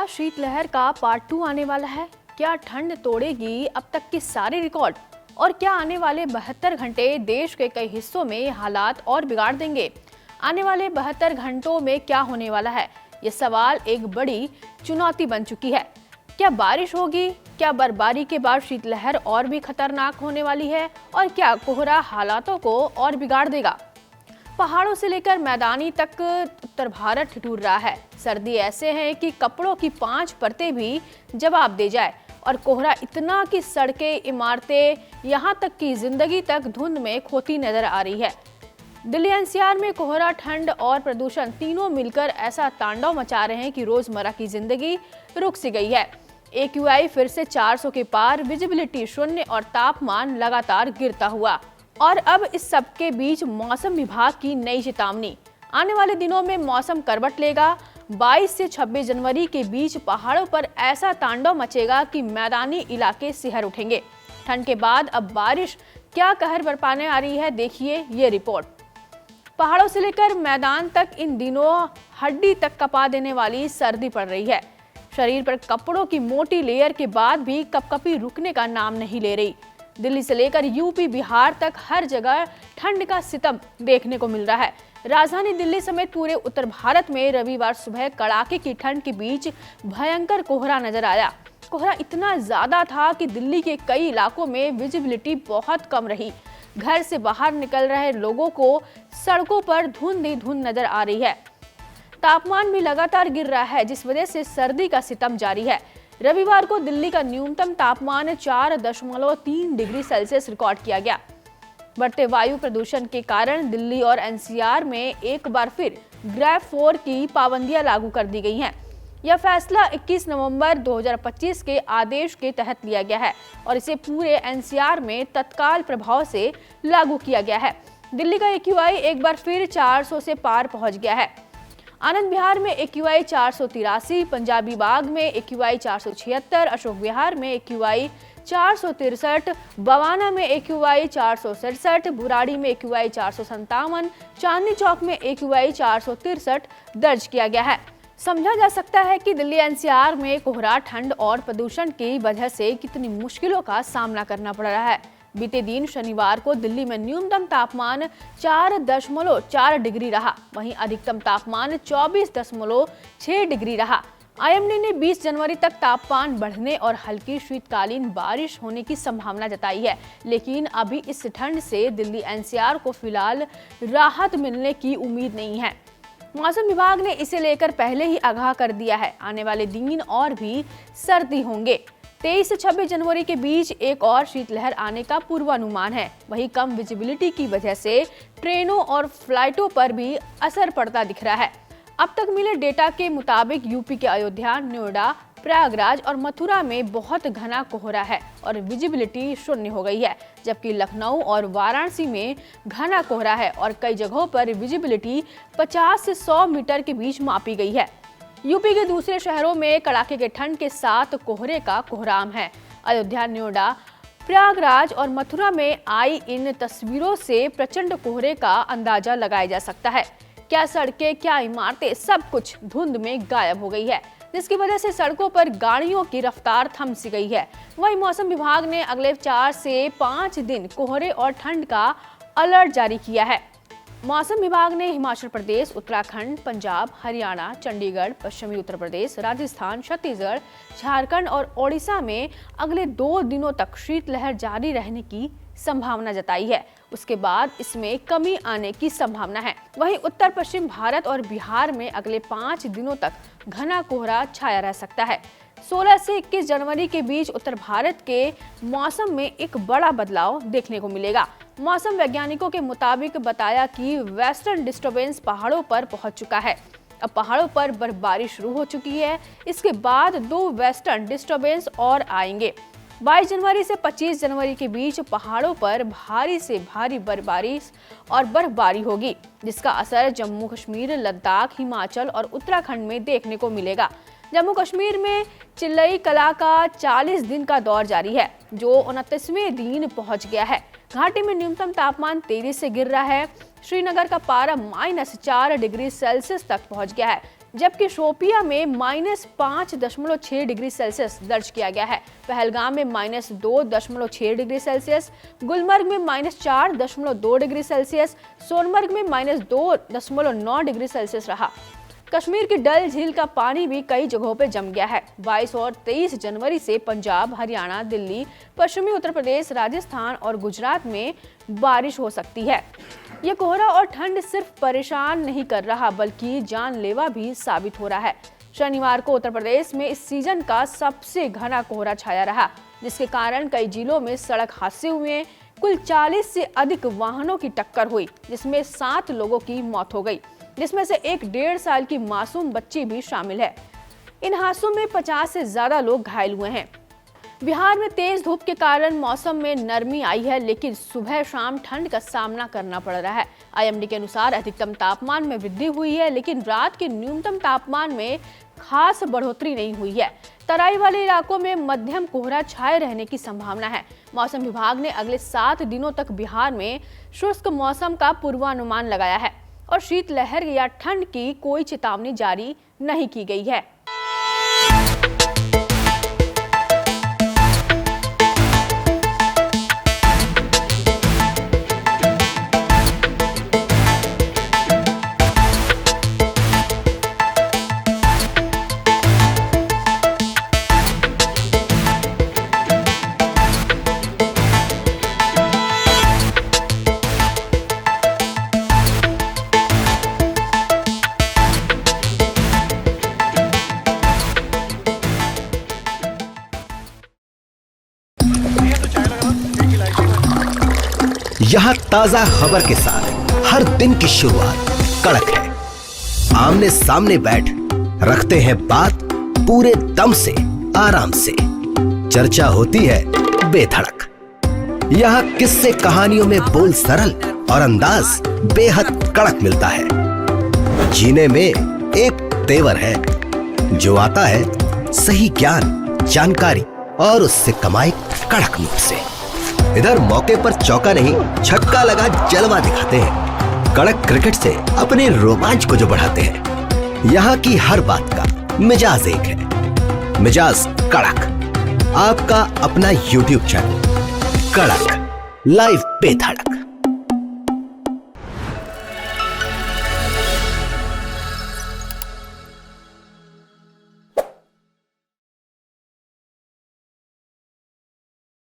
क्या शीतलहर का पार्ट 2 आने वाला है? क्या ठंड तोड़ेगी अब तक के सारे रिकॉर्ड? और क्या आने वाले 72 घंटे देश के कई हिस्सों में हालात और बिगाड़ देंगे? आने वाले 72 घंटों में क्या होने वाला है? ये सवाल एक बड़ी चुनौती बन चुकी है। क्या बारिश होगी? क्या बर्फबारी के बाद शीतलहर और भी खतरनाक होने वाली है? और क्या कोहरा हालातों को और बिगाड़ देगा? पहाड़ों से लेकर मैदानी तक उत्तर भारत ठिठुर रहा है। सर्दी ऐसे है कि कपड़ों की 5 परतें भी जवाब दे जाए, और कोहरा इतना कि सड़कें, इमारतें, यहाँ तक कि जिंदगी तक धुंध में खोती नजर आ रही है। दिल्ली एनसीआर में कोहरा, ठंड और प्रदूषण तीनों मिलकर ऐसा तांडव मचा रहे हैं कि रोजमर्रा की जिंदगी रुक सी गई है। AQI फिर से 400 के पार, विजिबिलिटी शून्य और तापमान लगातार गिरता हुआ। और अब इस सब के बीच मौसम विभाग की नई चेतावनी। आने वाले दिनों में मौसम करवट लेगा। 22 से 26 जनवरी के बीच पहाड़ों पर ऐसा तांडव मचेगा कि मैदानी इलाके सिहर उठेंगे। ठंड के बाद अब बारिश क्या कहर बरपाने आ रही है, देखिए ये रिपोर्ट। पहाड़ों से लेकर मैदान तक इन दिनों हड्डी तक कपा देने वाली सर्दी पड़ रही है। शरीर पर कपड़ों की मोटी लेयर के बाद भी कपकपी रुकने का नाम नहीं ले रही। दिल्ली से लेकर यूपी, बिहार तक हर जगह ठंड का सितम देखने को मिल रहा है। राजधानी दिल्ली समेत पूरे उत्तर भारत में रविवार सुबह कड़ाके की ठंड के बीच भयंकर कोहरा नजर आया। कोहरा इतना ज्यादा था कि दिल्ली के कई इलाकों में विजिबिलिटी बहुत कम रही। घर से बाहर निकल रहे लोगों को सड़कों पर धुंध ही धुंध नजर आ रही है। तापमान भी लगातार गिर रहा है, जिस वजह से सर्दी का सितम जारी है। रविवार को दिल्ली का न्यूनतम तापमान 4.3 डिग्री सेल्सियस रिकॉर्ड किया गया। बढ़ते वायु प्रदूषण के कारण दिल्ली और एनसीआर में एक बार फिर ग्रेड 4 की पाबंदियां लागू कर दी गई हैं। यह फैसला 21 नवंबर 2025 के आदेश के तहत लिया गया है और इसे पूरे एनसीआर में तत्काल प्रभाव से लागू किया गया है। दिल्ली का AQI एक बार फिर 400 से पार पहुंच गया है। आनंद विहार में AQI 483, पंजाबी बाग में AQI 476, अशोक विहार में AQI 463, बवाना में AQI 467, बुराड़ी में AQI 457, चांदनी चौक में AQI 463 दर्ज किया गया है। समझा जा सकता है कि दिल्ली एनसीआर में कोहरा, ठंड और प्रदूषण की वजह से कितनी मुश्किलों का सामना करना पड़ रहा है। बीते दिन शनिवार को दिल्ली में न्यूनतम तापमान 4.4 डिग्री रहा, वहीं अधिकतम तापमान 24.6 डिग्री रहा। IMD ने 20 जनवरी तक तापमान बढ़ने और हल्की शीतकालीन बारिश होने की संभावना जताई है, लेकिन अभी इस ठंड से दिल्ली एनसीआर को फिलहाल राहत मिलने की उम्मीद नहीं है। मौसम विभाग ने इसे लेकर पहले ही आगाह कर दिया है। आने वाले दिन और भी सर्दी होंगे। 23 से 26 जनवरी के बीच एक और शीतलहर आने का पूर्वानुमान है। वहीं कम विजिबिलिटी की वजह से ट्रेनों और फ्लाइटों पर भी असर पड़ता दिख रहा है। अब तक मिले डेटा के मुताबिक यूपी के अयोध्या, नोएडा, प्रयागराज और मथुरा में बहुत घना कोहरा है और विजिबिलिटी शून्य हो गई है, जबकि लखनऊ और वाराणसी में घना कोहरा है और कई जगहों पर विजिबिलिटी 50 से 100 मीटर के बीच मापी गई है। यूपी के दूसरे शहरों में कड़ाके के ठंड के साथ कोहरे का कोहराम है। अयोध्या, नोएडा, प्रयागराज और मथुरा में आई इन तस्वीरों से प्रचंड कोहरे का अंदाजा लगाया जा सकता है। क्या सड़कें, क्या इमारतें, सब कुछ धुंध में गायब हो गई है, जिसकी वजह से सड़कों पर गाड़ियों की रफ्तार थम सी गई है। वहीं मौसम विभाग ने अगले 4 से 5 दिन कोहरे और ठंड का अलर्ट जारी किया है। मौसम विभाग ने हिमाचल प्रदेश, उत्तराखंड, पंजाब, हरियाणा, चंडीगढ़, पश्चिमी उत्तर प्रदेश, राजस्थान, छत्तीसगढ़, झारखंड और ओडिशा में अगले 2 दिनों तक शीतलहर जारी रहने की संभावना जताई है। उसके बाद इसमें कमी आने की संभावना है। वहीं उत्तर पश्चिम भारत और बिहार में अगले 5 दिनों तक घना कोहरा छाया रह सकता है। 16 से 21 जनवरी के बीच उत्तर भारत के मौसम में एक बड़ा बदलाव देखने को मिलेगा। मौसम वैज्ञानिकों के मुताबिक बताया कि वेस्टर्न डिस्टर्बेंस पहाड़ों पर पहुंच चुका है। अब पहाड़ों पर बर्फबारी शुरू हो चुकी है। इसके बाद 2 वेस्टर्न डिस्टर्बेंस और आएंगे। 22 जनवरी से 25 जनवरी के बीच पहाड़ों पर भारी से भारी बर्फबारी होगी, जिसका असर जम्मू कश्मीर, लद्दाख, हिमाचल और उत्तराखंड में देखने को मिलेगा। जम्मू कश्मीर में चिल्लई कला का 40 दिन का दौर जारी है, जो 29वें दिन पहुंच गया है। घाटी में न्यूनतम तापमान 23 से गिर रहा है। श्रीनगर का पारा -4 डिग्री सेल्सियस तक पहुंच गया है। जबकि शोपिया में -5.6 डिग्री सेल्सियस दर्ज किया गया है। पहलगाम में -2.6 डिग्री सेल्सियस, गुलमर्ग में -4.2 डिग्री सेल्सियस, सोनमर्ग में -2.9 डिग्री सेल्सियस रहा। कश्मीर की डल झील का पानी भी कई जगहों पर जम गया है। 22 और 23 जनवरी से पंजाब, हरियाणा, दिल्ली, पश्चिमी उत्तर प्रदेश, राजस्थान और गुजरात में बारिश हो सकती है। ये कोहरा और ठंड सिर्फ परेशान नहीं कर रहा बल्कि जानलेवा भी साबित हो रहा है। शनिवार को उत्तर प्रदेश में इस सीजन का सबसे घना कोहरा छाया रहा, जिसके कारण कई जिलों में सड़क हादसे हुए। कुल 40 से अधिक वाहनों की टक्कर हुई, जिसमें 7 लोगों की मौत हो गई, जिसमें से एक 1.5 साल की मासूम बच्ची भी शामिल है। इन हादसों में 50 से ज्यादा लोग घायल हुए हैं। बिहार में तेज धूप के कारण मौसम में नरमी आई है, लेकिन सुबह शाम ठंड का सामना करना पड़ रहा है। IMD के अनुसार अधिकतम तापमान में वृद्धि हुई है, लेकिन रात के न्यूनतम तापमान में खास बढ़ोतरी नहीं हुई है। तराई वाले इलाकों में मध्यम कोहरा छाए रहने की संभावना है। मौसम विभाग ने अगले 7 दिनों तक बिहार में शुष्क मौसम का पूर्वानुमान लगाया है और शीतलहर या ठंड की कोई चेतावनी जारी नहीं की गई है। यहाँ ताजा खबर के साथ हर दिन की शुरुआत कड़क है। आमने सामने बैठ रखते हैं बात पूरे दम से, आराम से। चर्चा होती है बेधड़क। यहाँ किस्से कहानियों में बोल सरल और अंदाज बेहद कड़क मिलता है। जीने में एक तेवर है जो आता है सही ज्ञान, जानकारी और उससे कमाई कड़क नोट से। इधर मौके पर चौका नहीं, छक्का लगा जलवा दिखाते हैं। कड़क क्रिकेट से अपने रोमांच को जो बढ़ाते हैं। यहाँ की हर बात का मिजाज एक है, मिजाज कड़क। आपका अपना YouTube चैनल कड़क, लाइव बेधड़क।